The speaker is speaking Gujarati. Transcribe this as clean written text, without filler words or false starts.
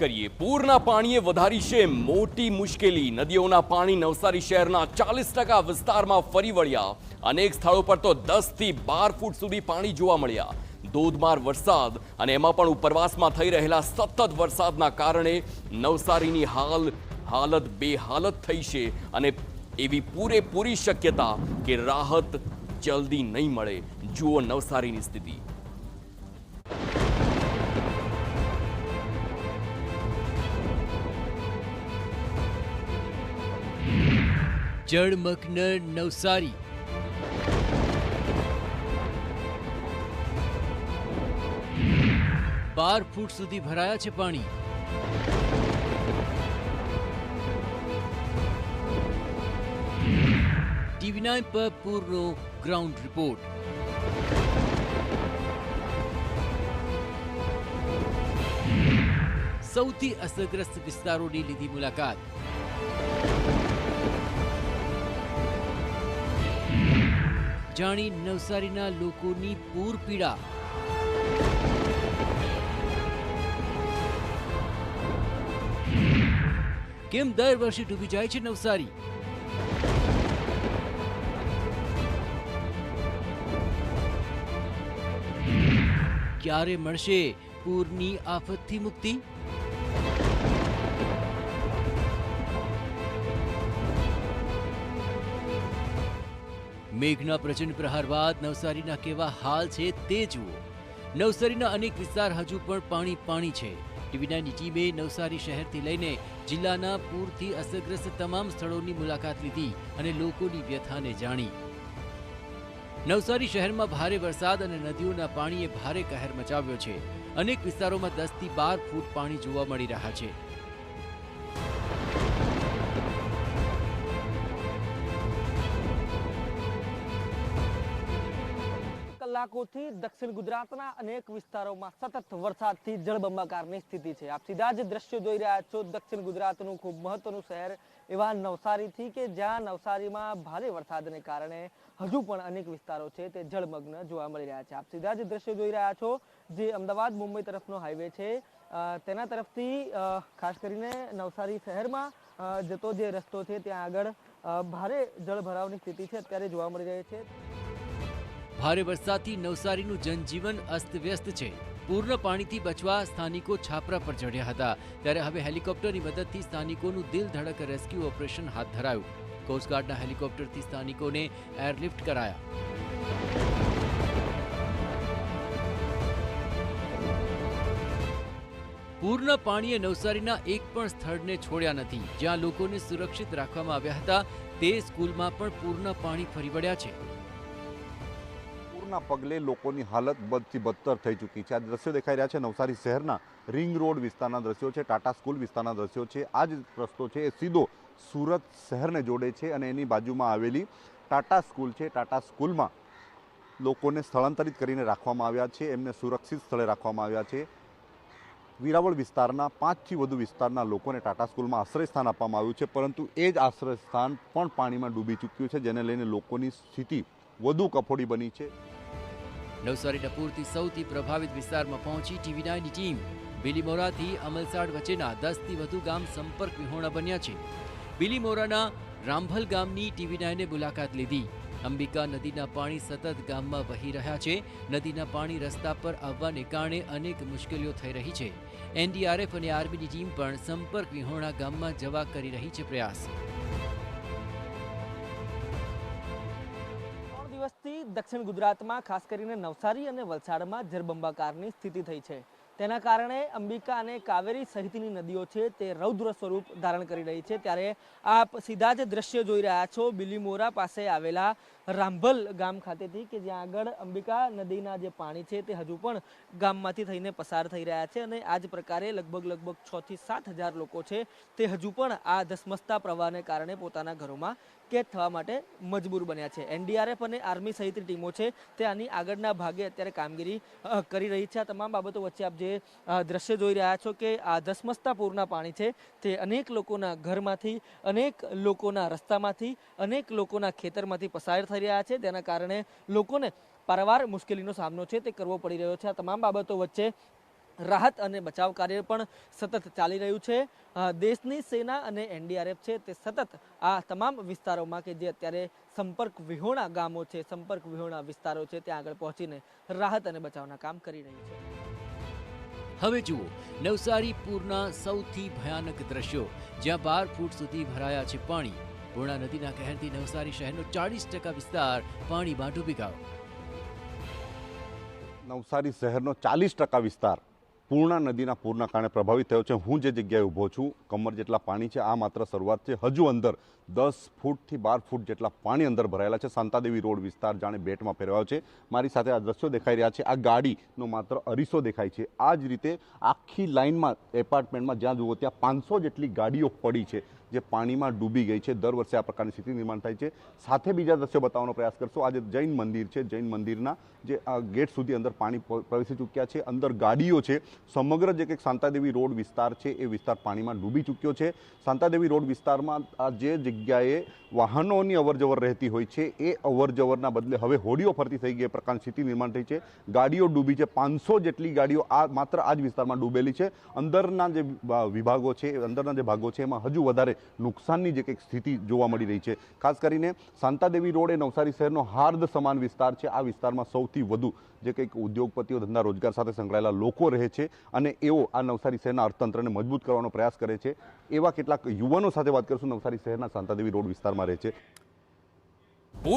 કરીએ પૂરના પાણીએ વધારી છે મોટી મુશ્કેલી। નદીઓના પાણી નવસારી શહેરના 40% વિસ્તારમાં ફરી વળ્યા। અનેક સ્થળો પર તો 10 થી 12 ફૂટ સુધી પાણી જોવા મળ્યા। ધોધમાર વરસાદ અને એમાં પણ ઉપરવાસમાં થઈ રહેલા સતત વરસાદના કારણે નવસારીની હાલત બેહાલત થઈ છે અને એવી પૂરેપૂરી શક્યતા કે રાહત જલ્દી નહીં મળે। જુઓ નવસારીની સ્થિતિ। જળમગ્ન નવસારી। બાર ફૂટ સુધી ભરાયા છે પાણી। TV9 પર પૂરનો ગ્રાઉન્ડ રિપોર્ટ। સૌથી અસરગ્રસ્ત વિસ્તારોની લીધી મુલાકાત। જાણી નવસારીના લોકોની પૂર પીડા। કેમ દર વર્ષે ડૂબી જાય છે નવસારી? ક્યારે મળશે પૂરની આફતથી મુક્તિ? મેઘના પ્રચંડ પ્રહાર બાદ નવસારીના કેવા હાલ છે તે જુઓ। નવસારીના અનેક વિસ્તાર હજુ પણ પાણી છે। TV9ની ટીમે નવસારી શહેરથી લઈને જિલ્લાના પૂરથી અસરગ્રસ્ત તમામ સ્થળોની મુલાકાત લીધી અને લોકોની વ્યથાને જાણી। નવસારી શહેરમાં ભારે વરસાદ અને નદીઓના પાણીએ ભારે કહેર મચાવ્યો છે। અનેક વિસ્તારોમાં 10 થી 12 ફૂટ પાણી જોવા મળી રહ્યા છે। કલાકોથી દક્ષિણ ગુજરાતના અનેક વિસ્તારોમાં સતત વરસાદથી જળબંબાકારની સ્થિતિ છે। આપ સીધા જ દ્રશ્યો જોઈ રહ્યા છો દક્ષિણ ગુજરાતનું ખૂબ મહત્વનું શહેર એવા નવસારીથી કે જ્યાં નવસારીમાં ભારે વરસાદને કારણે હજુ પણ અનેક વિસ્તારો છે તે જળમગ્ન જોવા મળી રહ્યા છે। આપ સીધા જ દ્રશ્યો જોઈ રહ્યા છો જે અમદાવાદ મુંબઈ તરફનો હાઈવે છે તેના તરફથી ખાસ કરીને નવસારી શહેરમાં જતો જે રસ્તો છે ત્યાં આગળ ભારે જળભરાવની સ્થિતિ છે અત્યારે જોવા મળી રહી છે। ભારે વરસાદથી નવસારીનું જનજીવન અસ્તવ્યસ્ત છે। પૂરના પાણીથી બચવા સ્થાનિકો છાપરા પર ચઢ્યા હતા ત્યારે હવે હેલિકોપ્ટરની મદદથી સ્થાનિકોનું દિલ ધડક રેસ્ક્યુ ઓપરેશન હાથ ધરાયું। કોસ્ટગાર્ડના હેલિકોપ્ટરથી સ્થાનિકોને એરલિફ્ટ કરાયા। પૂરના પાણીએ નવસારીના એક પણ સ્થળને છોડ્યા નથી। જ્યાં લોકોને સુરક્ષિત રાખવામાં આવ્યા હતા તે સ્કૂલમાં પણ પૂરના પાણી ફરી વળ્યા છે। ના પગલે લોકોની હાલત બદથી બદતર થઈ ચૂકી છે। આ દ્રશ્યો દેખાઈ રહ્યા છે નવસારી શહેરના રિંગ રોડ વિસ્તારના દ્રશ્યો છે, ટાટા સ્કૂલ વિસ્તારના દ્રશ્યો છે। આ જ રસ્તો છે એ સીધો સુરત શહેરને જોડે છે અને એની બાજુમાં આવેલી ટાટા સ્કૂલ છે। ટાટા સ્કૂલમાં લોકોને સ્થળાંતરિત કરીને રાખવામાં આવ્યા છે, એમને સુરક્ષિત સ્થળે રાખવામાં આવ્યા છે। વેરાવળ વિસ્તારના 5 થી વધુ વિસ્તારના લોકોને ટાટા સ્કૂલમાં આશ્રયસ્થાન આપવામાં આવ્યું છે, પરંતુ એ જ આશ્રયસ્થાન પણ પાણીમાં ડૂબી ચૂક્યું છે, જેને લઈને લોકોની સ્થિતિ વધુ કફોડી બની છે। નવસારીના પૂરથી સૌથી પ્રભાવિત વિસ્તારમાં પહોંચી TV9ની ટીમ। બિલીમોરાથી અમલસાડ વચ્ચેના 10 થી વધુ ગામ સંપર્ક વિહોણા બન્યા છે। બિલીમોરાના રામભલ ગામની TV9એ મુલાકાત લીધી। અંબિકા નદીના પાણી સતત ગામમાં વહી રહ્યા છે। નદીના પાણી રસ્તા પર આવવાને કારણે અનેક મુશ્કેલીઓ થઈ રહી છે। NDRF અને આર્મીની ટીમ પણ સંપર્ક વિહોણા ગામમાં જવા કરી રહી છે પ્રયાસ। દિવસથી દક્ષિણ ગુજરાતમાં ખાસ કરીને નવસારી અને વલસાડમાં જળબંબાકારની સ્થિતિ થઈ છે। તેના કારણે અંબિકા અને કાવેરી સહિતની નદીઓ છે તે રૌદ્ર સ્વરૂપ ધારણ કરી રહી છે। ત્યારે આપ સીધા જ દ્રશ્ય જોઈ રહ્યા છો બિલીમોરા પાસે આવેલા રામભલ ગામ ખાતેથી કે જ્યાં આગળ અંબિકા નદીના જે પાણી છે તે હજુ પણ ગામમાંથી થઈને પસાર થઈ રહ્યા છે અને આ જ પ્રકારે લગભગ 6 થી 7 હજાર લોકો છે તે હજુ પણ આ ધસમસતા પ્રવાહને કારણે પોતાના ઘરોમાં કેદ થવા માટે મજબૂર બન્યા છે। NDRF અને આર્મી સહિતની ટીમો છે તે આની આગળના ભાગે અત્યારે કામગીરી કરી રહી છે। આ તમામ બાબતો વચ્ચે આપ જે દ્રશ્ય જોઈ રહ્યા છો કે આ ધસમસતા પૂરના પાણી છે તે અનેક લોકોના ઘરમાંથી, અનેક લોકોના રસ્તામાંથી, અનેક લોકોના ખેતરમાંથી પસાર થઈ રહ્યા છે। તેના કારણે લોકોને પારવાર મુશ્કેલીનો સામનો છે તે કરવો પડી રહ્યો છે। આ તમામ બાબતો વચ્ચે રાહત અને બચાવ કાર્ય પણ સતત ચાલી રહ્યું છે. દેશની સેના અને એનડીઆરએફ છે તે સતત આ તમામ વિસ્તારોમાં કે જે અત્યારે સંપર્ક વિહોણા ગામો છે, સંપર્ક વિહોણા વિસ્તારો છે, ત્યાં આગળ પહોંચીને રાહત અને બચાવના કામ કરી રહ્યું છે. હવે જુઓ નવસારી પૂરના સૌથી ભયાનક દ્રશ્યો, જ્યાં 12 ફૂટ સુધી ભરાયા છે પાણી. પૂર્ણા નદીના કહેરથી નવસારી શહેરનો 40% વિસ્તાર પાણીમાં ડૂબી ગયો. નવસારી શહેરનો 40% વિસ્તાર પૂર્ણા નદીના પૂરના કારણે પ્રભાવિત થયો છે. હું જે જગ્યાએ ઊભો છું, કમર જેટલા પાણી છે. આ માત્ર શરૂઆત છે. હજુ અંદર 10 ફૂટથી 12 ફૂટ જેટલા પાણી અંદર ભરાયેલા છે. શાંતાદેવી રોડ વિસ્તાર જાણે બેટમાં ફેરવાયો છે. મારી સાથે આ દ્રશ્યો દેખાઈ રહ્યા છે. આ ગાડીનો માત્ર અરીસો દેખાય છે. આ જ રીતે આખી લાઇનમાં એપાર્ટમેન્ટમાં જ્યાં જુઓ ત્યાં 500 જેટલી ગાડીઓ પડી છે જે પાણીમાં ડૂબી ગઈ છે. દર વર્ષે આ પ્રકારની સ્થિતિ નિર્માણ થાય છે. સાથે બીજા દ્રશ્યો બતાવવાનો પ્રયાસ કરશો. આજે જૈન મંદિર છે. જૈન મંદિરના જે ગેટ સુધી અંદર પાણી પ્રવેશી ચૂક્યા છે. અંદર ગાડીઓ છે. સમગ્ર જે કંઈક શાંતાદેવી રોડ વિસ્તાર છે એ વિસ્તાર પાણીમાં ડૂબી ચૂક્યો છે. શાંતાદેવી રોડ વિસ્તારમાં આ જે જગ્યાએ વાહનોની અવરજવર રહેતી હોય છે એ અવરજવરના બદલે હવે હોડીઓ ફરતી થઈ ગઈ એ પ્રકારની સ્થિતિ નિર્માણ થઈ છે. ગાડીઓ ડૂબી છે. 500 જેટલી ગાડીઓ માત્ર આ જ વિસ્તારમાં ડૂબેલી છે. અંદરના જે વિભાગો છે, અંદરના જે ભાગો છે એમાં હજુ વધારે નુકસાનની જે કંઈક સ્થિતિ જોવા મળી રહી છે. ખાસ કરીને શાંતાદેવી રોડ એ નવસારી શહેરનો હાર્દ સમાન વિસ્તાર છે. આ વિસ્તારમાં સૌથી વધુ જે કંઈક ઉદ્યોગપતિઓ, ધંધા રોજગાર સાથે સંકળાયેલા લોકો રહે છે અને એઓ આ નવસારી શહેરના અર્થતંત્રને મજબૂત કરવાનો પ્રયાસ કરે છે. એવા કેટલાક યુવાનો સાથે વાત કરીશું નવસારી શહેરના શાંતાદેવી રોડ વિસ્તારમાં રહે છે.